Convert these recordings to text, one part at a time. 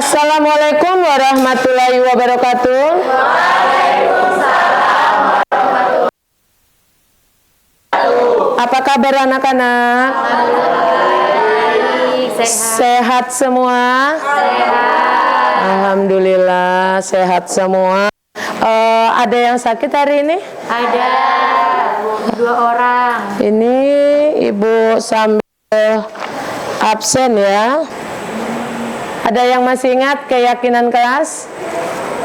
Assalamualaikum warahmatullahi wabarakatuh. Apa kabar anak-anak? Sehat semua? Alhamdulillah sehat semua. Ada yang sakit hari ini? Ada 2 orang. Ini ibu sambil absen ya. Ada yang masih ingat keyakinan kelas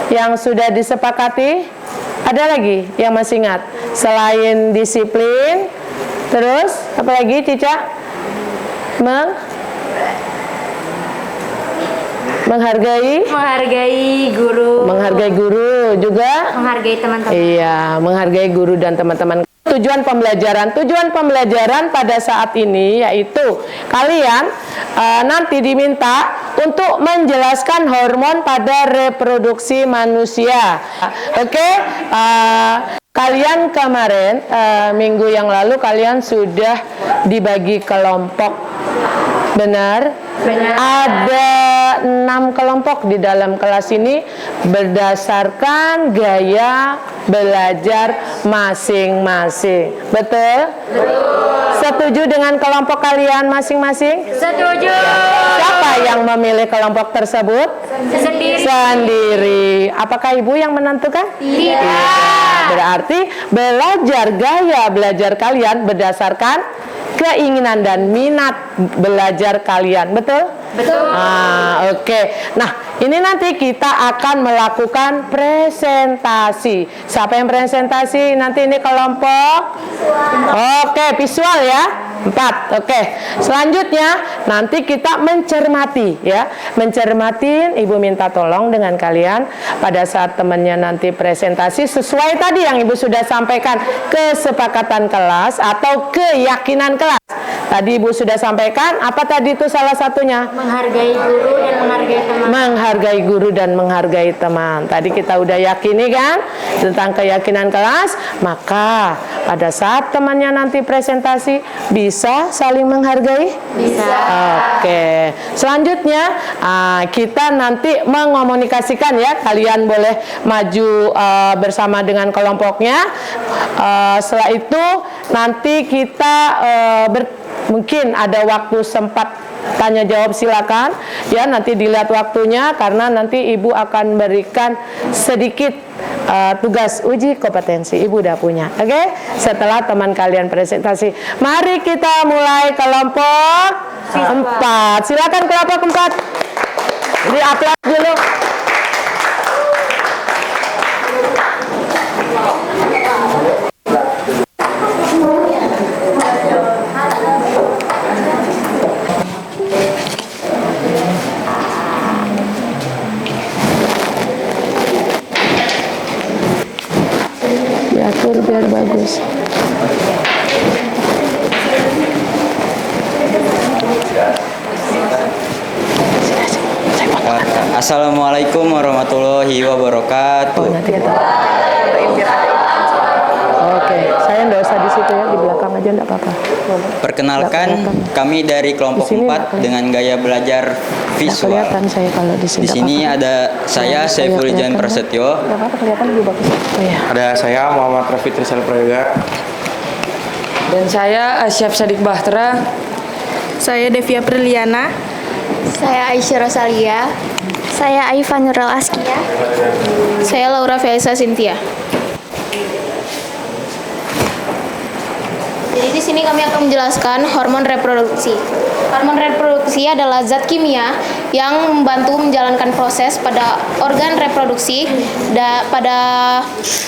yang sudah disepakati? Ada lagi yang masih ingat? Selain disiplin, terus apa lagi Cica? Menghargai Guru. Menghargai guru juga. Menghargai teman-teman. Iya, menghargai guru dan teman-teman. Tujuan pembelajaran pada saat ini yaitu kalian nanti diminta untuk menjelaskan hormon pada reproduksi manusia. Oke? Kalian kemarin minggu yang lalu kalian sudah dibagi kelompok. Benar? Ada 6 kelompok di dalam kelas ini berdasarkan gaya belajar masing-masing. Betul? Setuju dengan kelompok kalian masing-masing? Setuju. Siapa yang memilih kelompok tersebut? Sendiri. Apakah ibu yang menentukan? Tidak. Berarti gaya belajar kalian berdasarkan keinginan dan minat belajar kalian, betul? Betul. Oke. Nah, ini nanti kita akan melakukan presentasi. Siapa yang presentasi? Nanti ini kelompok. Oke, visual ya. 4. Oke. Selanjutnya nanti kita mencermati ya. Mencermatin, ibu minta tolong dengan kalian pada saat temannya nanti presentasi sesuai tadi yang ibu sudah sampaikan, kesepakatan kelas atau keyakinan kelas. Tadi ibu sudah sampaikan, apa tadi itu salah satunya? Menghargai guru dan menghargai teman. Menghargai guru dan menghargai teman. Tadi kita udah yakini kan tentang keyakinan kelas, maka pada saat temannya nanti presentasi bisa saling menghargai? Bisa. Oke. Selanjutnya kita nanti mengomunikasikan ya. Kalian boleh maju bersama dengan kelompoknya. Setelah itu nanti kita mungkin ada waktu sempat tanya jawab, silakan ya, nanti dilihat waktunya karena nanti ibu akan berikan sedikit tugas uji kompetensi. Ibu udah punya, oke? Setelah teman kalian presentasi, mari kita mulai kelompok 4. Silakan kelompok 4. Di aplaus dulu. Diatur biar bagus. Assalamualaikum warahmatullahi wabarakatuh. Oke, saya nggak usah di situ ya, di belakang aja nggak apa-apa. Perkenalkan, kami dari kelompok 4 dengan gaya belajar visual. Kelihatan saya kalau di sini. Di sini ada saya Saiful Ijan Prasetyo. Nggak apa-apa, kelihatan lebih bagus. Oh ya. Ada saya Muhammad Rafi Trisal Prayoga. Dan saya Asyaf Sadik Bahtera. Saya Devia Priliana. Saya Aisyah Rosalia. Saya Aifa Nurul Askia. Saya Laura Felisa Cynthia. Jadi di sini kami akan menjelaskan hormon reproduksi. Hormon reproduksi adalah zat kimia yang membantu menjalankan proses pada organ reproduksi, pada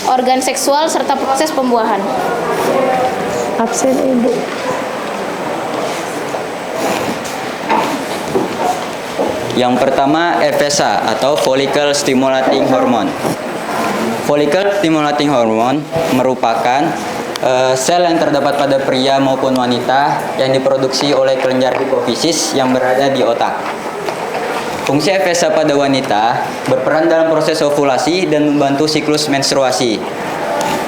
organ seksual serta proses pembuahan. Absen ibu. Yang pertama FSH atau Follicle Stimulating Hormone. Follicle Stimulating Hormone merupakan sel yang terdapat pada pria maupun wanita yang diproduksi oleh kelenjar hipofisis yang berada di otak. Fungsi FSH pada wanita berperan dalam proses ovulasi dan membantu siklus menstruasi,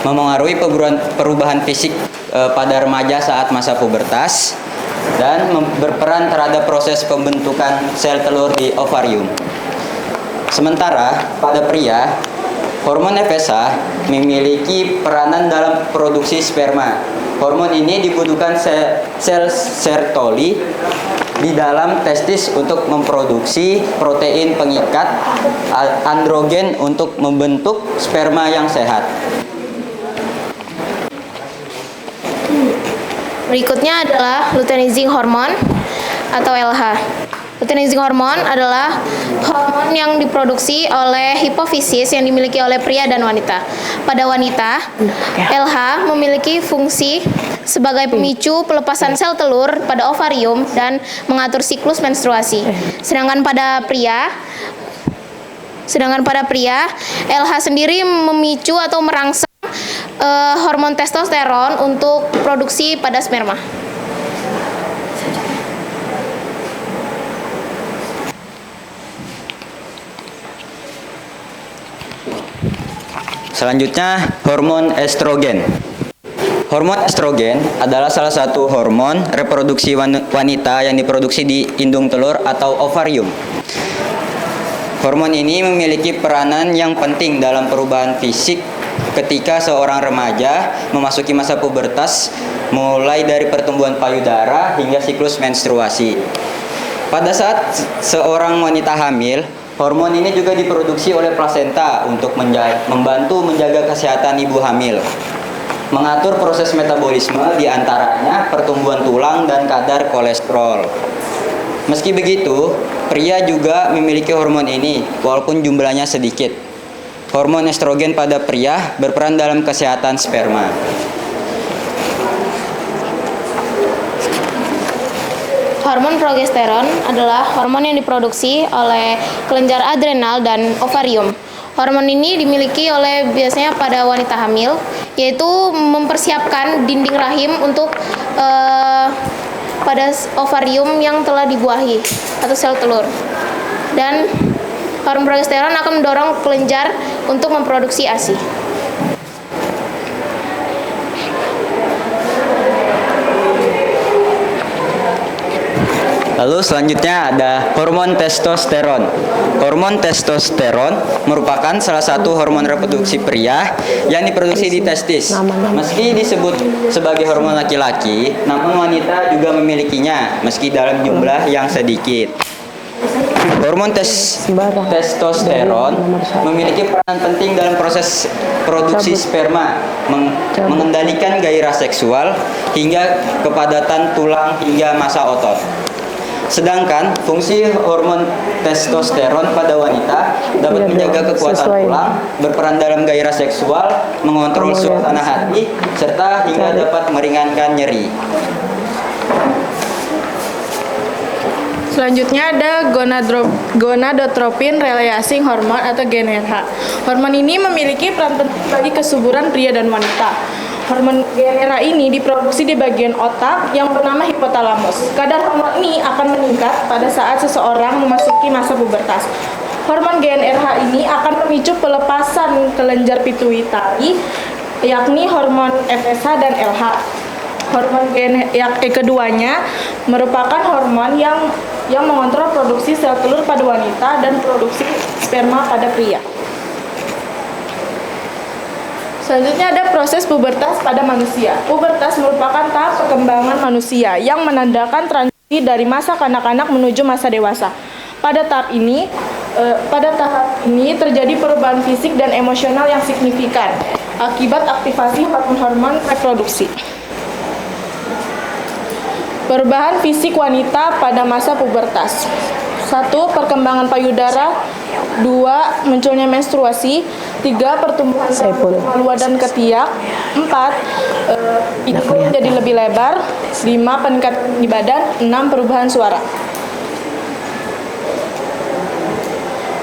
memengaruhi perubahan fisik pada remaja saat masa pubertas, dan berperan terhadap proses pembentukan sel telur di ovarium. Sementara pada pria, hormon FSH memiliki peranan dalam produksi sperma. Hormon ini dibutuhkan sel Sertoli di dalam testis untuk memproduksi protein pengikat androgen untuk membentuk sperma yang sehat. Berikutnya adalah luteinizing hormone atau LH. Luteinizing hormone adalah hormon yang diproduksi oleh hipofisis yang dimiliki oleh pria dan wanita. Pada wanita, LH memiliki fungsi sebagai pemicu pelepasan sel telur pada ovarium dan mengatur siklus menstruasi. Sedangkan pada pria, LH sendiri memicu atau merangsang hormon testosteron untuk produksi pada sperma. Selanjutnya, hormon estrogen. Hormon estrogen adalah salah satu hormon reproduksi wanita yang diproduksi di indung telur atau ovarium. Hormon ini memiliki peranan yang penting dalam perubahan fisik ketika seorang remaja memasuki masa pubertas, mulai dari pertumbuhan payudara hingga siklus menstruasi. Pada saat seorang wanita hamil, hormon ini juga diproduksi oleh plasenta untuk membantu menjaga kesehatan ibu hamil, mengatur proses metabolisme diantaranya pertumbuhan tulang dan kadar kolesterol. Meski begitu, pria juga memiliki hormon ini walaupun jumlahnya sedikit. Hormon estrogen pada pria berperan dalam kesehatan sperma. Hormon progesteron adalah hormon yang diproduksi oleh kelenjar adrenal dan ovarium. Hormon ini dimiliki oleh biasanya pada wanita hamil, yaitu mempersiapkan dinding rahim untuk pada ovarium yang telah dibuahi atau sel telur. Dan hormon progesteron akan mendorong kelenjar untuk memproduksi ASI. Lalu selanjutnya ada hormon testosteron. Hormon testosteron merupakan salah satu hormon reproduksi pria yang diproduksi di testis. Meski disebut sebagai hormon laki-laki, namun wanita juga memilikinya meski dalam jumlah yang sedikit. Hormon testosteron memiliki peran penting dalam proses produksi sperma, mengendalikan gairah seksual hingga kepadatan tulang hingga massa otot. Sedangkan fungsi hormon testosteron pada wanita dapat menjaga kekuatan tulang, berperan dalam gairah seksual, mengontrol suasana hati, serta hingga dapat meringankan nyeri. Selanjutnya ada gonadotropin releasing hormone atau GnRH. Hormon ini memiliki peran penting bagi kesuburan pria dan wanita. Hormon GnRH ini diproduksi di bagian otak yang bernama hipotalamus. Kadar hormon ini akan meningkat pada saat seseorang memasuki masa pubertas. Hormon GnRH ini akan memicu pelepasan kelenjar pituitari, yakni hormon FSH dan LH. Hormon keduanya merupakan hormon yang mengontrol produksi sel telur pada wanita dan produksi sperma pada pria. Selanjutnya ada proses pubertas pada manusia. Pubertas merupakan tahap perkembangan manusia yang menandakan transisi dari masa kanak-kanak menuju masa dewasa. Pada tahap ini terjadi perubahan fisik dan emosional yang signifikan akibat aktivasi hormon reproduksi. Perubahan fisik wanita pada masa pubertas. 1. Perkembangan payudara. 2. Munculnya menstruasi. 3. Pertumbuhan luar dan ketiak. 4. Pipi menjadi lebih lebar. 5. Peningkatan di badan. 6. Perubahan suara.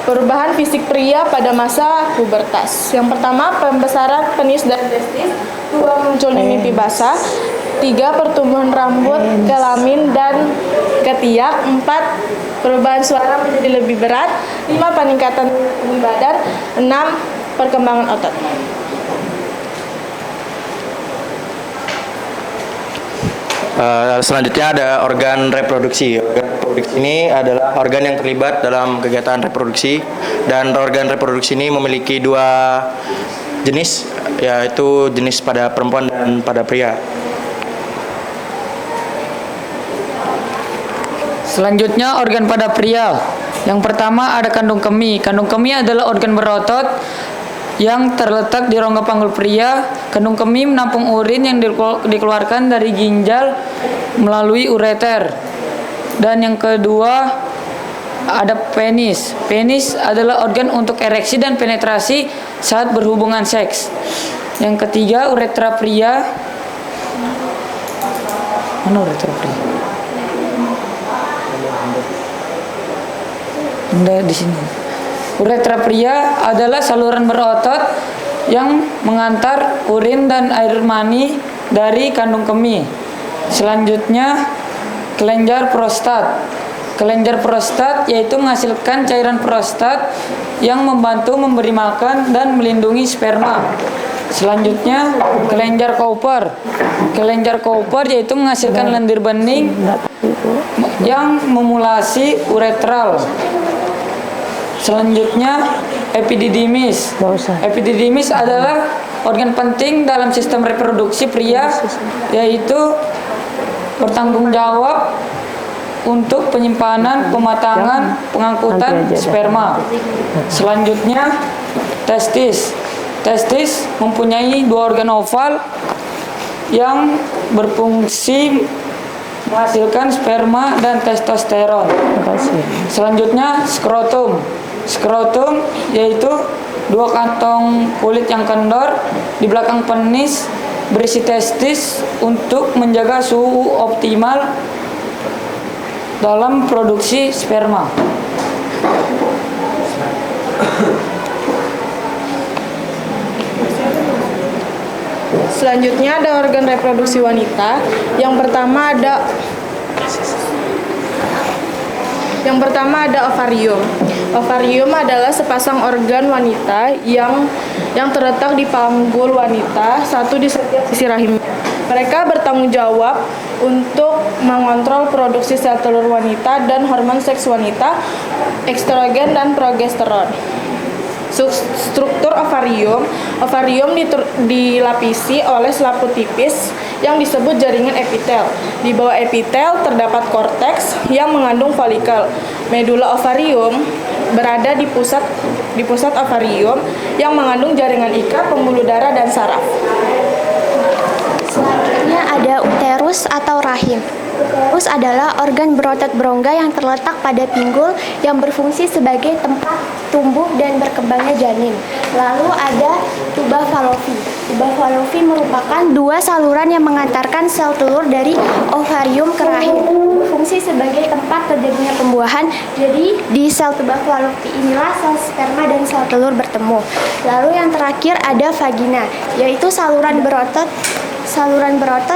Perubahan fisik pria pada masa pubertas. Yang pertama, pembesaran penis dan testis. 2. Munculnya mimpi basah. 3. Pertumbuhan rambut, kelamin, dan ketiak. 4. Perubahan suara menjadi lebih berat. 5. Peningkatan tinggi badan. 6. Perkembangan otot. Selanjutnya ada organ reproduksi. Organ reproduksi ini adalah organ yang terlibat dalam kegiatan reproduksi, dan organ reproduksi ini memiliki dua jenis, yaitu jenis pada perempuan dan pada pria. Selanjutnya organ pada pria. Yang pertama ada kandung kemih. Kandung kemih adalah organ berotot yang terletak di rongga panggul pria. Kandung kemih menampung urin yang dikeluarkan dari ginjal melalui ureter. Dan yang kedua ada penis. Penis adalah organ untuk ereksi dan penetrasi saat berhubungan seks. Yang ketiga uretra pria. Mana uretra pria? Ada di sini. Uretra pria adalah saluran berotot yang mengantar urin dan air mani dari kandung kemih. Selanjutnya kelenjar prostat. Kelenjar prostat yaitu menghasilkan cairan prostat yang membantu memberi makan dan melindungi sperma. Selanjutnya kelenjar Cooper. Kelenjar Cooper yaitu menghasilkan lendir bening yang memulasi uretral. Selanjutnya epididymis. Epididymis adalah organ penting dalam sistem reproduksi pria, yaitu bertanggung jawab untuk penyimpanan, pematangan, pengangkutan sperma. Selanjutnya testis. Testis mempunyai dua organ oval yang berfungsi menghasilkan sperma dan testosteron. Selanjutnya skrotum. Skrotum yaitu dua kantong kulit yang kendor di belakang penis berisi testis untuk menjaga suhu optimal dalam produksi sperma. Selanjutnya ada organ reproduksi wanita. Yang pertama ada ovarium. Ovarium adalah sepasang organ wanita yang terletak di panggul wanita, satu di setiap sisi rahim. Mereka bertanggung jawab untuk mengontrol produksi sel telur wanita dan hormon seks wanita, estrogen dan progesteron. Struktur ovarium dilapisi oleh selaput tipis yang disebut jaringan epitel. Di bawah epitel terdapat korteks yang mengandung folikel. Medula ovarium berada di pusat ovarium yang mengandung jaringan ikat, pembuluh darah dan saraf. Selanjutnya ada uterus atau rahim. Uterus adalah organ berotot berongga yang terletak pada pinggul yang berfungsi sebagai tempat tumbuh dan berkembangnya janin. Lalu ada tuba fallopi. Tuba fallopi merupakan dua saluran yang mengantarkan sel telur dari ovarium ke rahim. Berfungsi sebagai tempat terjadinya pembuahan. Jadi di sel tuba fallopi inilah sel sperma dan sel telur bertemu. Lalu yang terakhir ada vagina, yaitu saluran berotot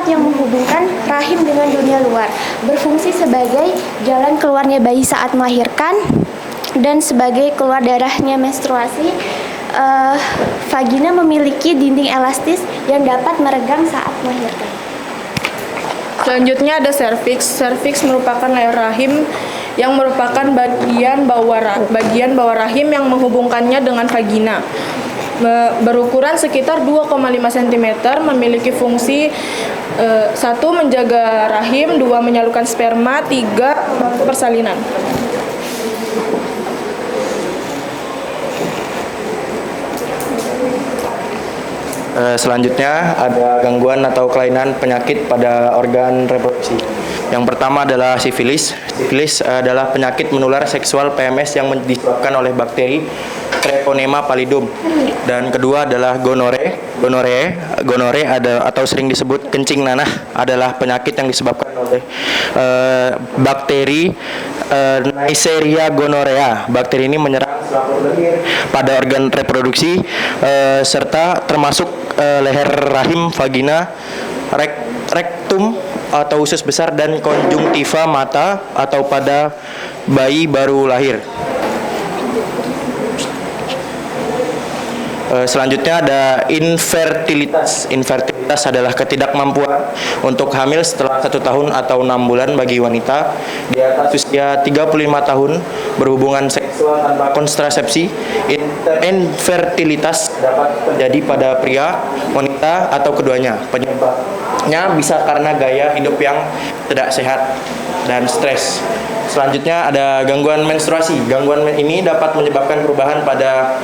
yang menghubungkan rahim dengan dunia luar, berfungsi sebagai jalan keluarnya bayi saat melahirkan dan sebagai keluar darahnya menstruasi. Vagina memiliki dinding elastis yang dapat meregang saat melahirkan. Selanjutnya ada serviks. Serviks merupakan layar rahim yang merupakan bagian bawah rahim yang menghubungkannya dengan vagina. Berukuran sekitar 2,5 cm, memiliki fungsi 1. Menjaga rahim, 2. Menyalurkan sperma, 3. Membantu persalinan. Selanjutnya ada gangguan atau kelainan penyakit pada organ reproduksi. Yang pertama adalah sifilis. Sifilis adalah penyakit menular seksual PMS yang disebabkan oleh bakteri Treponema pallidum. Dan kedua adalah gonore. Gonore atau sering disebut kencing nanah adalah penyakit yang disebabkan oleh bakteri Neisseria gonorrhea. Bakteri ini menyerang selaput lendir pada organ reproduksi serta termasuk leher rahim, vagina, rektum atau usus besar dan konjungtiva mata atau pada bayi baru lahir. Selanjutnya ada infertilitas. Infertilitas adalah ketidakmampuan untuk hamil setelah 1 tahun atau 6 bulan bagi wanita di atas usia 35 tahun berhubungan seksual tanpa kontrasepsi. Infertilitas dapat terjadi pada pria, wanita, atau keduanya. Penyebabnya bisa karena gaya hidup yang tidak sehat dan stres. Selanjutnya ada gangguan menstruasi. Gangguan ini dapat menyebabkan perubahan pada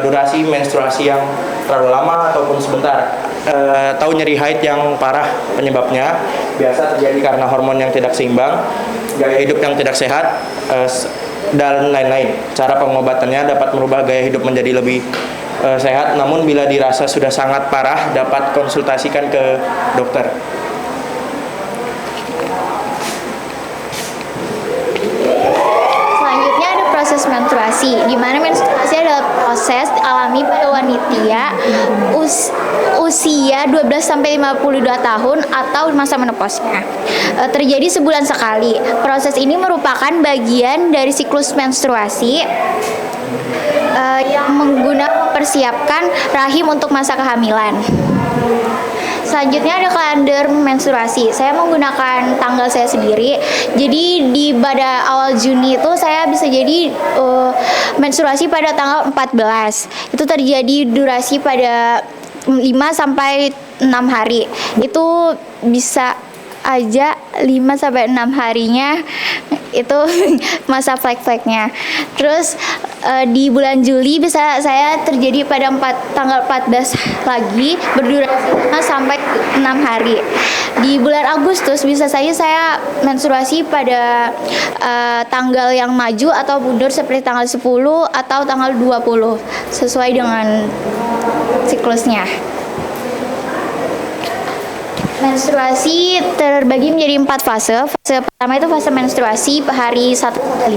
durasi menstruasi yang terlalu lama ataupun sebentar, atau nyeri haid yang parah. Penyebabnya biasa terjadi karena hormon yang tidak seimbang, gaya hidup yang tidak sehat, dan lain-lain. Cara pengobatannya dapat merubah gaya hidup menjadi lebih sehat, namun bila dirasa sudah sangat parah dapat konsultasikan ke dokter. Proses menstruasi, di mana menstruasi adalah proses alami pada wanita usia 12 sampai 52 tahun atau masa menopausnya. Terjadi sebulan sekali. Proses ini merupakan bagian dari siklus menstruasi yang mempersiapkan rahim untuk masa kehamilan. Selanjutnya ada kalender menstruasi. Saya menggunakan tanggal saya sendiri. Jadi pada awal Juni itu saya bisa jadi menstruasi pada tanggal 14. Itu terjadi durasi pada 5 sampai 6 hari. Itu bisa aja 5 sampai 6 harinya itu masa flek-fleknya. Terus di bulan Juli bisa saya terjadi pada tanggal 14 lagi berdurasi 5 sampai 6 hari. Di bulan Agustus bisa saja saya menstruasi pada tanggal yang maju atau mundur seperti tanggal 10 atau tanggal 20 sesuai dengan siklusnya. Menstruasi terbagi menjadi 4 fase. Fase pertama itu fase menstruasi hari 1-5,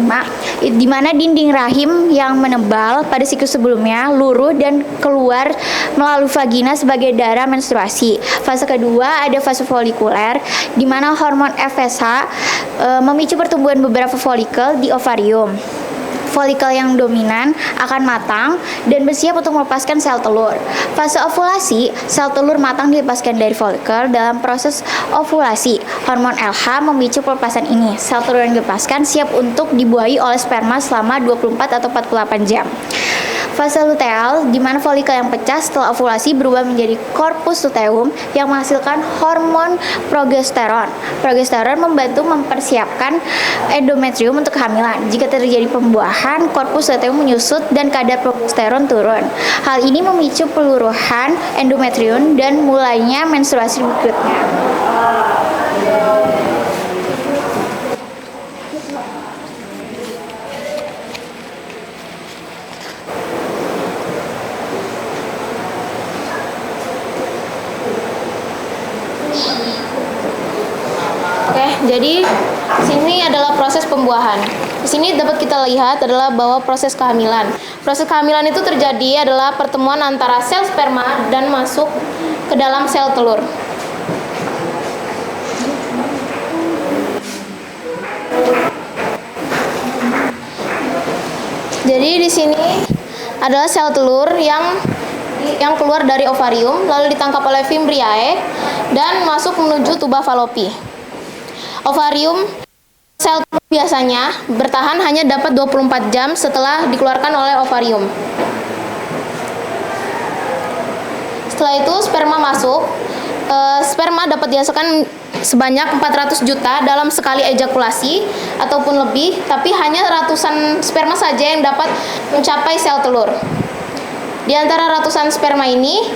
di mana dinding rahim yang menebal pada siklus sebelumnya luruh dan keluar melalui vagina sebagai darah menstruasi. Fase kedua ada fase folikuler, di mana hormon FSH memicu pertumbuhan beberapa folikel di ovarium. Folikel yang dominan akan matang dan bersiap untuk melepaskan sel telur. Fase ovulasi, sel telur matang dilepaskan dari folikel. Dalam proses ovulasi, hormon LH memicu pelepasan ini. Sel telur yang dilepaskan siap untuk dibuahi oleh sperma selama 24 atau 48 jam. Fase luteal, di mana folikel yang pecah setelah ovulasi berubah menjadi korpus luteum yang menghasilkan hormon progesteron. Progesteron membantu mempersiapkan endometrium untuk kehamilan. Jika terjadi pembuahan, korpus luteum menyusut dan kadar progesteron turun. Hal ini memicu peluruhan endometrium dan mulainya menstruasi berikutnya. Jadi sini adalah proses pembuahan. Di sini dapat kita lihat adalah bahwa proses kehamilan. Proses kehamilan itu terjadi adalah pertemuan antara sel sperma dan masuk ke dalam sel telur. Jadi di sini adalah sel telur yang keluar dari ovarium lalu ditangkap oleh fimbriae dan masuk menuju tuba falopi. Ovarium sel telur biasanya bertahan hanya dapat 24 jam setelah dikeluarkan oleh ovarium. Setelah itu sperma masuk. Sperma dapat dihasilkan sebanyak 400 juta dalam sekali ejakulasi ataupun lebih, tapi hanya ratusan sperma saja yang dapat mencapai sel telur. Di antara ratusan sperma ini,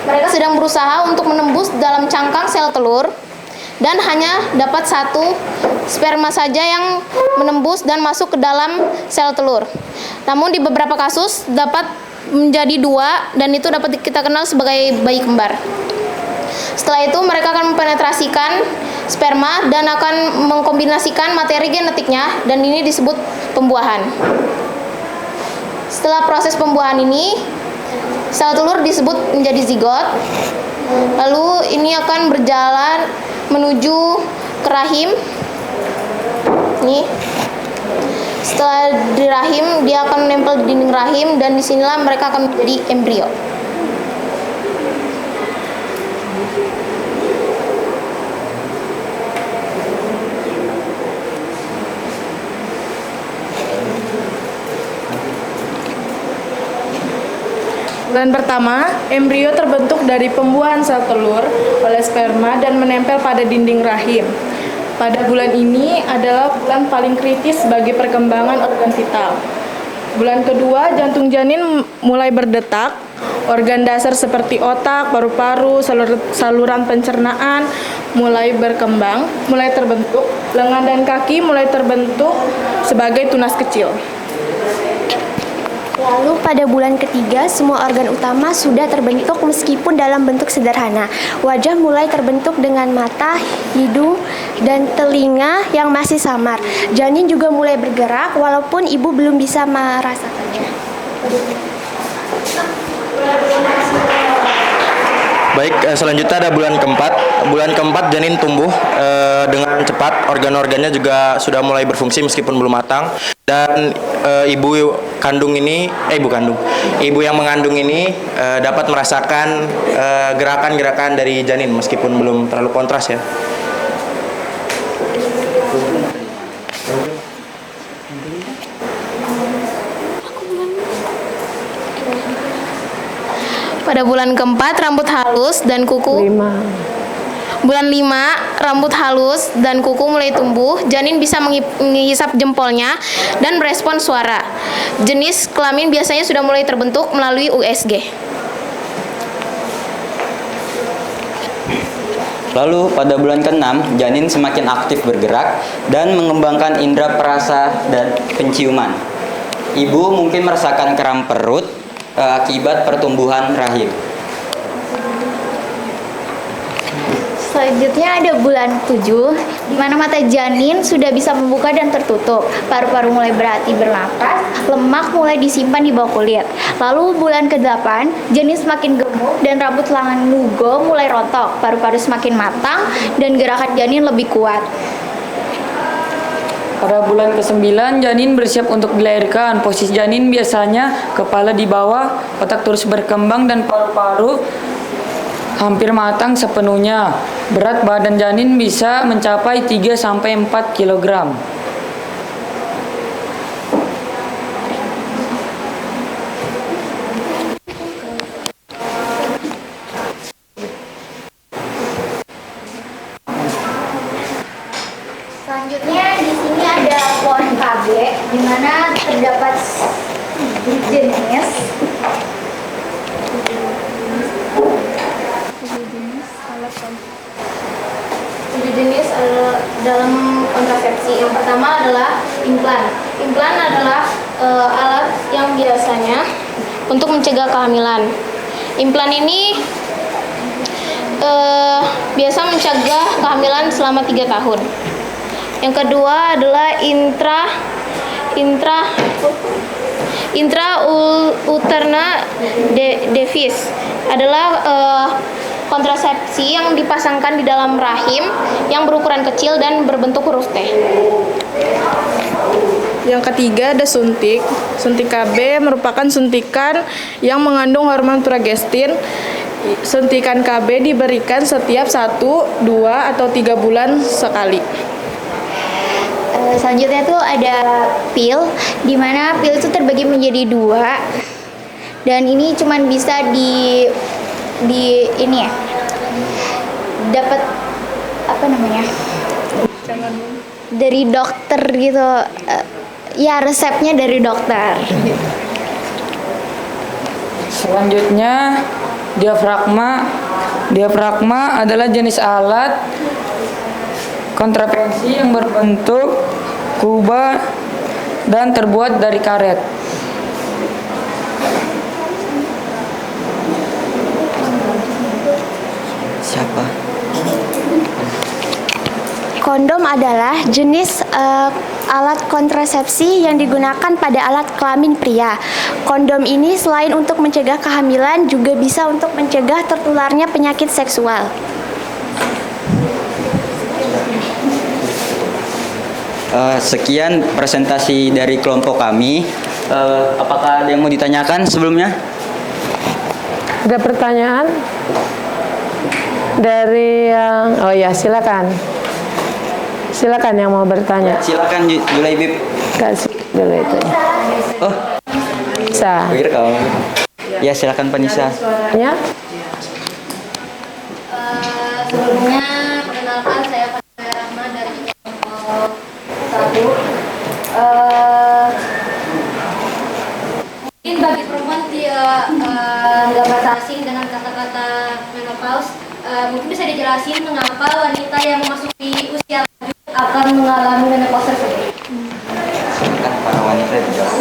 mereka sedang berusaha untuk menembus dalam cangkang sel telur dan hanya dapat satu sperma saja yang menembus dan masuk ke dalam sel telur. Namun di beberapa kasus dapat menjadi 2 dan itu dapat kita kenal sebagai bayi kembar. Setelah itu mereka akan mempenetrasikan sperma dan akan mengkombinasikan materi genetiknya dan ini disebut pembuahan. Setelah proses pembuahan ini, sel telur disebut menjadi zigot. Lalu ini akan berjalan menuju ke rahim. Nih. Setelah di rahim, dia akan menempel di dinding rahim dan disinilah mereka akan menjadi embrio. Bulan pertama, embrio terbentuk dari pembuahan sel telur oleh sperma dan menempel pada dinding rahim. Pada bulan ini adalah bulan paling kritis bagi perkembangan organ vital. Bulan kedua, jantung janin mulai berdetak, organ dasar seperti otak, paru-paru, saluran pencernaan mulai berkembang, mulai terbentuk, lengan dan kaki mulai terbentuk sebagai tunas kecil. Lalu pada bulan ketiga, semua organ utama sudah terbentuk meskipun dalam bentuk sederhana. Wajah mulai terbentuk dengan mata, hidung, dan telinga yang masih samar. Janin juga mulai bergerak walaupun ibu belum bisa merasakannya. Baik, selanjutnya ada bulan keempat. Bulan keempat janin tumbuh dengan cepat, organ-organnya juga sudah mulai berfungsi meskipun belum matang. Dan ibu yang mengandung ini dapat merasakan gerakan-gerakan dari janin meskipun belum terlalu kontras ya. Pada bulan keempat, rambut halus dan kuku. Bulan 5, rambut halus dan kuku mulai tumbuh. Janin bisa menghisap jempolnya dan merespon suara. Jenis kelamin biasanya sudah mulai terbentuk melalui USG. Lalu pada bulan ke-6, janin semakin aktif bergerak dan mengembangkan indera perasa dan penciuman. Ibu mungkin merasakan kram perut akibat pertumbuhan rahim. Selanjutnya ada bulan 7, di mana mata janin sudah bisa membuka dan tertutup. Paru-paru mulai berhenti bernapas, lemak mulai disimpan di bawah kulit. Lalu bulan ke-8, janin semakin gemuk dan rambut lengan nugo mulai rontok. Paru-paru semakin matang dan gerakan janin lebih kuat. Pada bulan ke-9, janin bersiap untuk dilahirkan. Posisi janin biasanya kepala di bawah, otak terus berkembang dan paru-paru hampir matang sepenuhnya. Berat badan janin bisa mencapai 3-4 kg. Selanjutnya di sini ada pohon KB, di mana terdapat jenis Jenis dalam kontrasepsi. Yang pertama adalah implan. Implan adalah alat yang biasanya untuk mencegah kehamilan. Implan ini biasa mencegah kehamilan selama 3 tahun. Yang kedua adalah intrauterine device adalah kontrasepsi yang dipasangkan di dalam rahim yang berukuran kecil dan berbentuk huruf T. Yang ketiga ada suntik. Suntik KB merupakan suntikan yang mengandung hormon progestin. Suntikan KB diberikan setiap 1, 2, atau 3 bulan sekali. Selanjutnya tuh ada pil, di mana pil itu terbagi menjadi 2, dan ini cuman bisa di ini ya, dapat apa namanya, dari dokter gitu, ya resepnya dari dokter. Selanjutnya diafragma. Diafragma adalah jenis alat kontrasepsi yang berbentuk kubah dan terbuat dari karet. Siapa? Kondom adalah jenis alat kontrasepsi yang digunakan pada alat kelamin pria. Kondom ini selain untuk mencegah kehamilan juga bisa untuk mencegah tertularnya penyakit seksual. Sekian presentasi dari kelompok kami. Apakah ada yang mau ditanyakan sebelumnya? Ada pertanyaan dari yang silakan yang mau bertanya. Silakan Julaibib. Kasih dulu itu. Oh, Bisa. pikir kamu. Ya, silakan Panisa. Ya. Sebelumnya perkenalkan saya Fadila Rahma dari kelompok 1. Mungkin bagi perempuan nggak bahasa asing dengan kata-kata menopause, mungkin bisa dijelasin mengapa wanita yang memasuki usia lanjut akan mengalami menopause tersebut. Kan para wanita dijawab.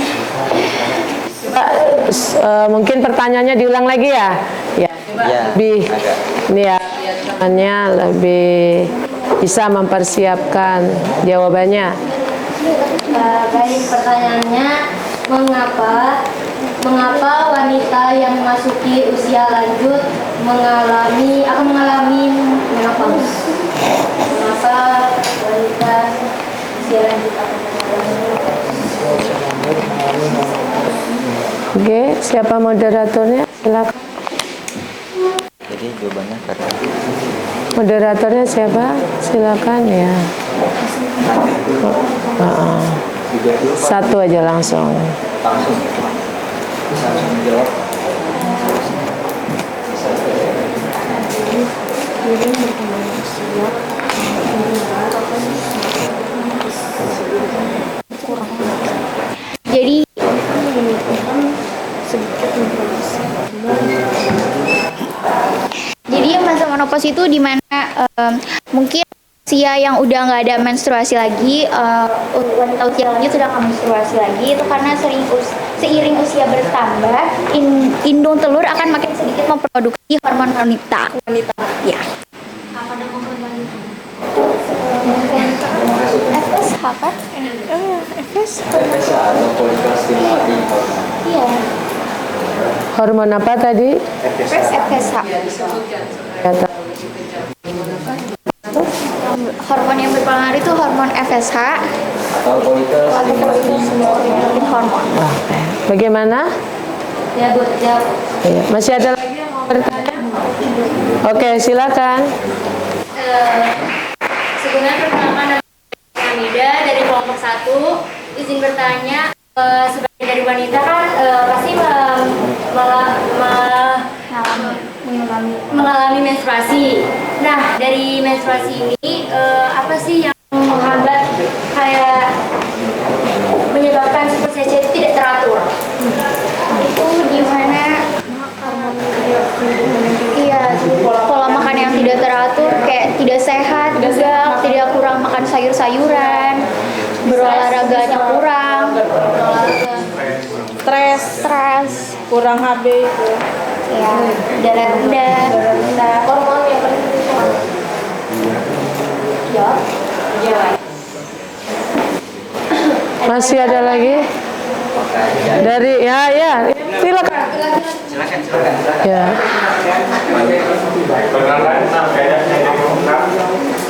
Mungkin pertanyaannya diulang lagi ya. Ya. Ya, Lebih agak. ini ya temannya lebih bisa mempersiapkan jawabannya. Baik, pertanyaannya mengapa wanita yang memasuki usia lanjut akan mengalami menopause? Mengapa wanita usia lanjut akan mengalami menopause? Oke, siapa moderatornya? Silakan. Jadi jawabannya karena Moderatornya siapa? Silakan ya. Satu aja langsung. menjawab. Jadi masa menopause itu dimana mungkin usia yang udah nggak ada menstruasi lagi, wanita usia lanjut sudah nggak menstruasi lagi, itu karena seiring usia bertambah, indung telur akan makin sedikit memproduksi hormon wanita. Ya. Apa ada hormon wanita? FSH kan? FSH atau follicle stimulating hormone. Iya. Hormon apa tadi? FSH. Hormon yang berpengaruh itu hormon FSH Atau follicle stimulating hormon. Oke. Bagaimana? Ya, Bu, jawab. Iya. Masih ada lagi yang mau bertanya? Oke, silakan. Sebenarnya perkenalkan nama Hamida dari kelompok 1. Izin bertanya, sebagai dari wanita kan pasti mengalami menstruasi. Nah, dari menstruasi ini apa sih yang menghambat kayak menyebabkan supersesi itu tidak teratur? Itu dimana pola makan yang tidak teratur, kayak tidak sehat juga, tidak kurang makan sayur-sayuran, berolahraganya kurang, stres, kurang HB itu. ya, darah rendah, hormon yang penting itu. Masih ada lagi? Dari silakan. Silakan. Ya. Perkenalkan, saya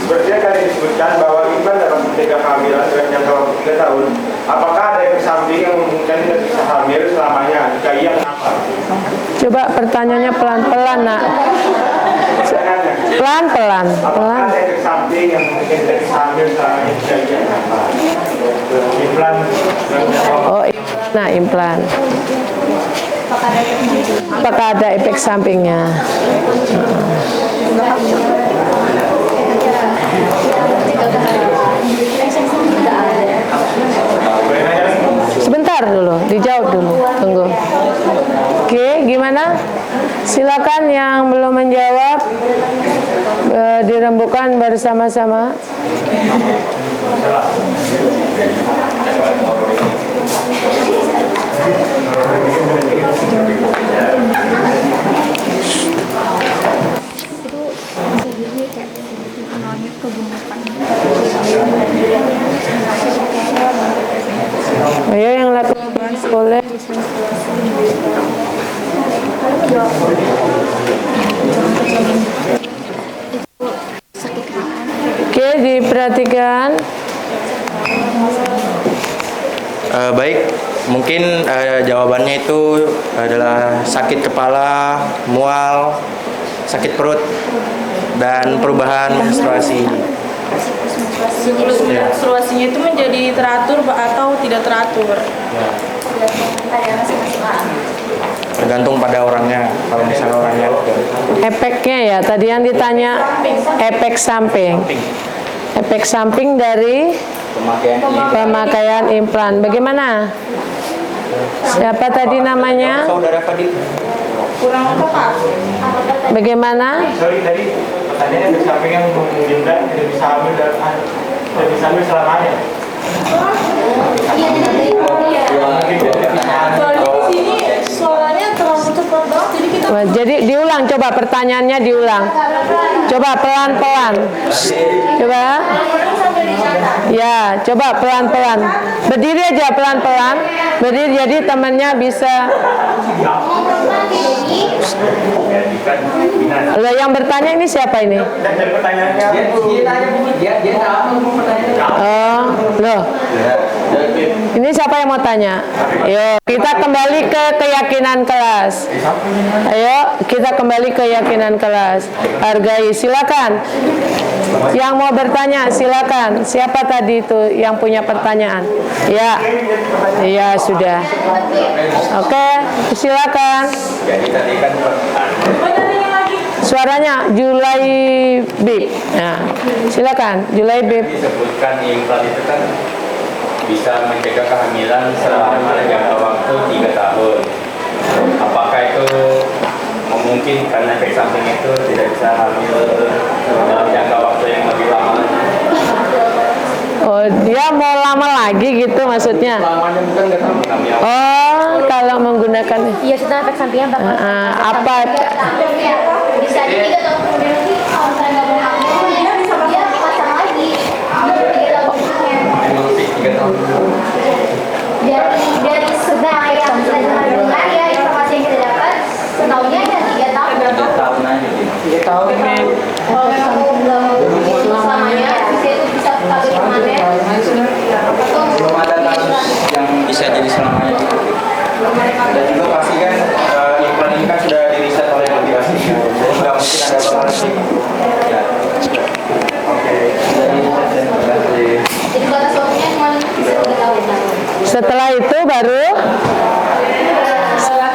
seperti yang tadi disebutkan bahwa iman dalam mencegah kehamilan dengan jangka waktu 3 tahun. Apakah ada efek samping yang memungkinkan tidak bisa hamil selamanya? Jika iya, kenapa? Coba pertanyaannya pelan-pelan, Nak. Pelan-pelan. Apakah ada efek samping yang memungkinkan tidak bisa hamil selamanya? Jika iya, kenapa? Implan. Oh, implan. Apakah ada efek sampingnya? Sebentar dulu, dijawab dulu. Tunggu. Oke, gimana? Silakan yang belum menjawab dirembukan bersama-sama. Ayo yang lakukan boleh. Oke, diperhatikan. Baik, mungkin jawabannya itu adalah sakit kepala, mual, sakit perut, dan perubahan menstruasi. Siklus menstruasinya itu menjadi teratur atau tidak teratur? Tergantung pada orangnya. Kalau misalnya orangnya Efeknya ya, tadi yang ditanya efek samping. Efek samping dari pemakaian implan. Bagaimana? Siapa tadi namanya? Saudara Fadil. Kurang apa Pak? Bagaimana? Sorry tadi pertanyaannya efek samping yang memungkinkan tidak bisa hamil dan tidak bisa hamil selamanya. Soalnya di sini suaranya terlalu cepat banget, jadi kita Wah, jadi diulang, coba pertanyaannya diulang. Coba pelan-pelan. Coba. Ya, coba pelan-pelan. Berdiri aja pelan-pelan. Berdiri jadi temannya bisa. Lah yang bertanya ini siapa ini? Dan dari pertanyaannya Oh, loh. Ini siapa yang mau tanya? Ayo, kita kembali ke keyakinan kelas. Ayo, kita kembali ke keyakinan kelas. Hargai, silakan. Yang mau bertanya, silakan. Siapa tadi itu yang punya pertanyaan? Ya, ya sudah. Oke, silakan. jadi tadi kan Suaranya Julai Bib. Nah, silakan, Julai Bib. disebutkan implan itu kan bisa mencegah kehamilan selama jangka waktu 3 tahun. Apakah itu memungkinkan efek samping itu tidak bisa hamil dalam jangka waktu yang lebih lama? Oh, dia mau lama lagi gitu maksudnya? Lamanya bukan nggak tahu namanya. Oh, kalau menggunakan Iya, sudah efek sampingnya bakal apa? Bisa aja 3 tahun kemudian nanti kalau misalnya nggak mau hamil, dia pasang lagi. 3 tahun berikutnya. Memang sih 3 tahun. Dari sebenarnya yang kita dengar ya, informasi yang kita dapat, setahunya ya 3 tahun. 3 tahun aja. 3 tahun. Kalau memang belum selamanya, bisa itu bisa pakai permanen. Belum ada kasus yang bisa jadi selamanya. dan juga pasti kan implan ini kan sudah diriset oleh yang lebih asli. Jadi nggak mungkin ada variasi. Ya. Oke. Jadi batas waktunya cuma bisa 3 tahun. Setelah itu baru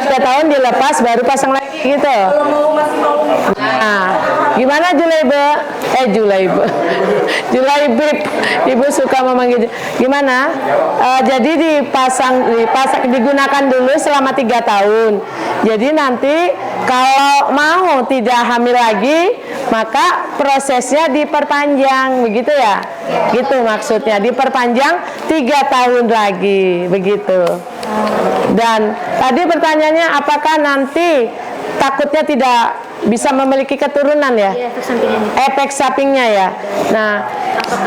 3 tahun dilepas baru pasang lagi gitu. Nah, gimana Julaibe? Julaibe. Julaibib. Ibu suka memanggil. Gimana? Jadi digunakan dulu selama 3 tahun. Jadi nanti kalau mau tidak hamil lagi, maka prosesnya diperpanjang, begitu ya? Gitu maksudnya, diperpanjang 3 tahun lagi, begitu. Dan tadi pertanyaannya apakah nanti takutnya tidak bisa memiliki keturunan ya? Iya, efek sampingnya. Efek sampingnya ya. Nah,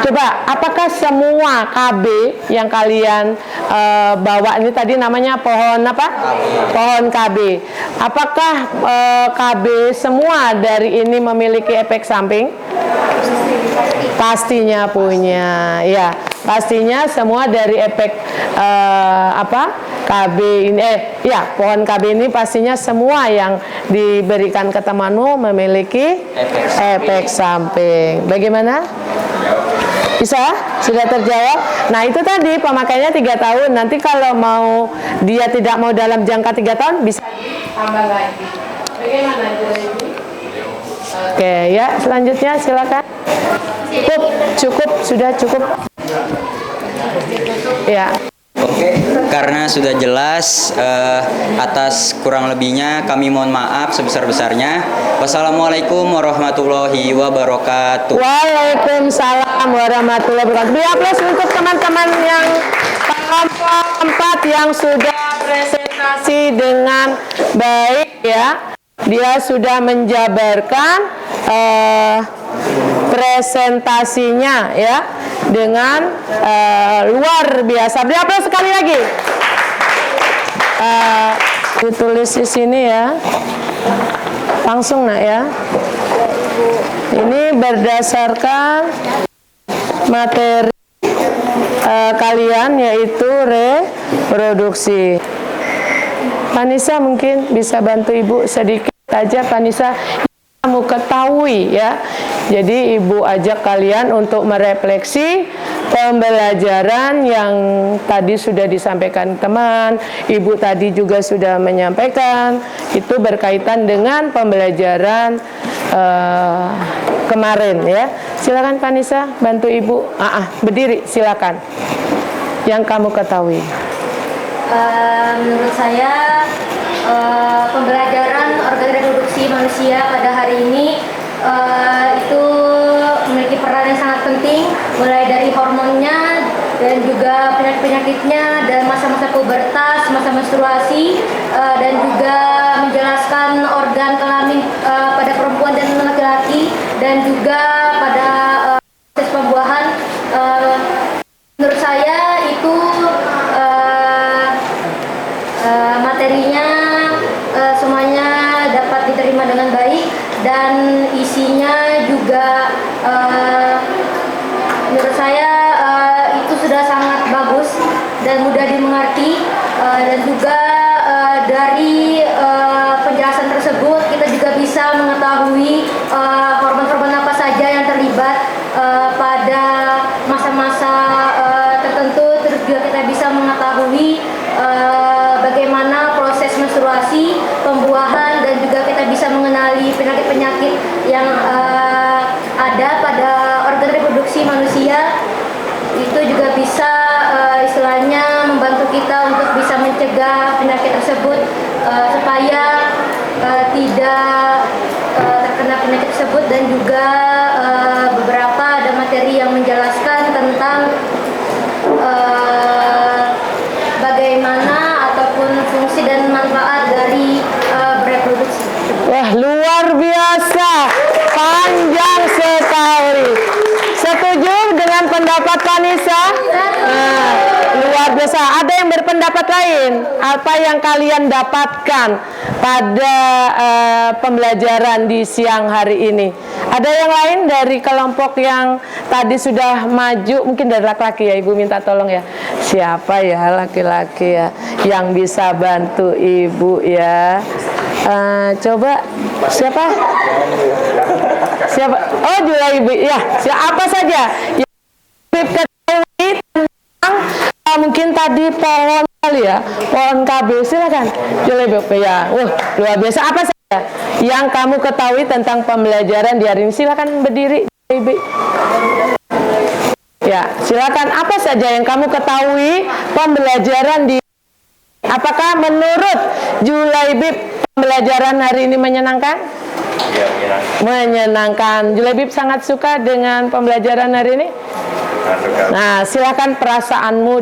coba apakah semua KB yang kalian bawa ini tadi namanya pohon apa? Pohon KB. Apakah KB semua dari ini memiliki efek samping? Pastinya punya, ya. Pastinya semua dari efek KB ini, ya pohon KB ini pastinya semua yang diberikan ke temanmu memiliki efek samping. Bagaimana? Bisa? Sudah terjawab? Nah itu tadi pemakaiannya 3 tahun. Nanti kalau mau dia tidak mau dalam jangka 3 tahun bisa tambah lagi. Bagaimana ini? Oke ya, selanjutnya silakan. Cukup, sudah cukup. Ya. Oke, karena sudah jelas atas kurang lebihnya kami mohon maaf sebesar-besarnya. Wassalamualaikum warahmatullahi wabarakatuh. Waalaikumsalam warahmatullahi wabarakatuh. Beri aplaus untuk teman-teman yang kelompok 4 yang sudah presentasi dengan baik ya. Dia sudah menjabarkan presentasinya ya dengan luar biasa. Beri aplaus sekali lagi. Ditulis di sini ya. Langsung nak ya. Ini berdasarkan materi kalian yaitu reproduksi. Vanessa mungkin bisa bantu Ibu sedikit aja, Vanessa, kamu ketahui ya. Jadi Ibu ajak kalian untuk merefleksi pembelajaran yang tadi sudah disampaikan teman. Ibu tadi juga sudah menyampaikan itu berkaitan dengan pembelajaran kemarin ya. Silakan Vanessa bantu Ibu. Berdiri silakan. Yang kamu ketahui. Menurut saya pembelajaran organ reproduksi manusia pada hari ini itu memiliki peran yang sangat penting, mulai dari hormonnya dan juga penyakit-penyakitnya dan masa-masa pubertas, masa menstruasi, dan juga menjelaskan organ kelamin pada perempuan dan laki-laki, dan juga pada proses pembuahan. Menurut saya itu materinya semuanya dapat diterima dengan baik, dan isinya juga menurut saya itu sudah sangat bagus dan mudah dimengerti, dan juga dari penjelasan tersebut kita juga bisa mengetahui hormon-hormon apa saja yang terlibat pada masa-masa tertentu. Terus juga kita bisa mengetahui bagaimana proses menstruasi, pembuahan, dan juga kita bisa mengenali penyakit-penyakit yang ada pada organ reproduksi manusia. Itu juga bisa istilahnya membantu kita untuk bisa mencegah penyakit tersebut supaya tidak terkena penyakit tersebut, dan juga beberapa ada materi yang menjelaskan tentang bagaimana ataupun fungsi dan manfaat dari bereproduksi. Wah, luar biasa, panjang sekali. Setuju dengan pendapat Vanessa? Luar biasa. Ada yang berpendapat lain? Apa yang kalian dapatkan pada pembelajaran di siang hari ini? Ada yang lain dari kelompok yang tadi sudah maju? Mungkin dari laki-laki ya, Ibu minta tolong ya. Siapa ya laki-laki ya yang bisa bantu Ibu ya? Coba siapa? Siapa? Oh, Julaibi ya. Siapa saja yang ketahui tentang mungkin tadi pohon kali ya, pohon KB. Silakan Julaibi ya. Luar biasa. Apa saja yang kamu ketahui tentang pembelajaran di hari ini? Silakan berdiri, Julaibi. Ya, silakan. Apa saja yang kamu ketahui pembelajaran di? Apakah menurut Julaibi pembelajaran hari ini menyenangkan? Ya, menyenangkan. Julebib sangat suka dengan pembelajaran hari ini. Nah, silakan perasaanmu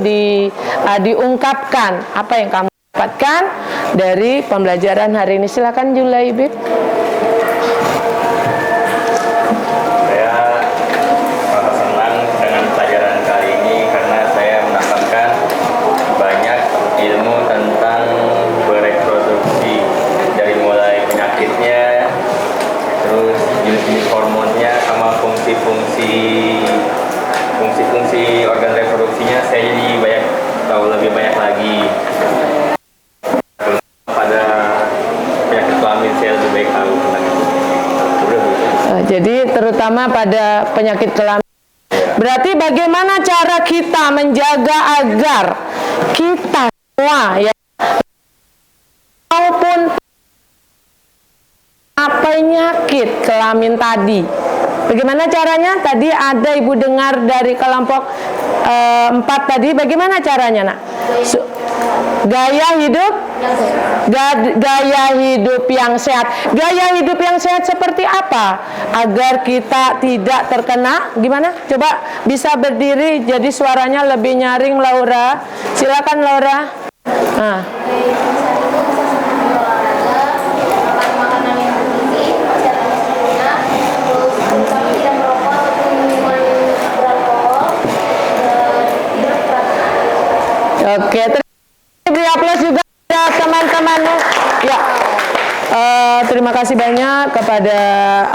diungkapkan. Apa yang kamu dapatkan dari pembelajaran hari ini? Silakan Julebib. Saya merasa senang dengan pelajaran kali ini karena saya mendapatkan banyak ilmu tentang bereproduksi, dari mulai penyakitnya, terus jenis-jenis hormonnya, sama fungsi-fungsi organ reproduksinya. Saya jadi tahu lebih banyak lagi. Pada penyakit kelamin saya lebih baik tahu tentang itu. Jadi terutama pada penyakit kelamin. Berarti bagaimana cara kita menjaga agar kita semua ya, maupun penyakit kelamin tadi, bagaimana caranya? Tadi ada Ibu dengar dari kelompok 4 tadi, bagaimana caranya nak? Gaya hidup yang sehat. Gaya hidup yang sehat seperti apa? Agar kita tidak terkena, gimana? Coba bisa berdiri jadi suaranya lebih nyaring, Laura. Silakan Laura. Nah. Oke, beri aplaus juga teman-teman ya. terima kasih banyak kepada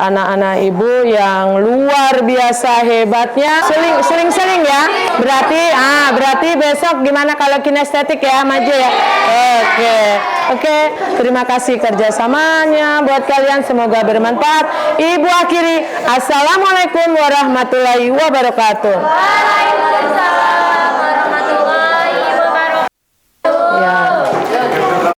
anak-anak ibu yang luar biasa hebatnya. Sering-sering ya. Berarti besok gimana kalau kinestetik ya, maju ya. Oke. Terima kasih kerjasamanya buat kalian. Semoga bermanfaat. Ibu akhiri. Assalamualaikum warahmatullahi wabarakatuh. Waalaikumsalam.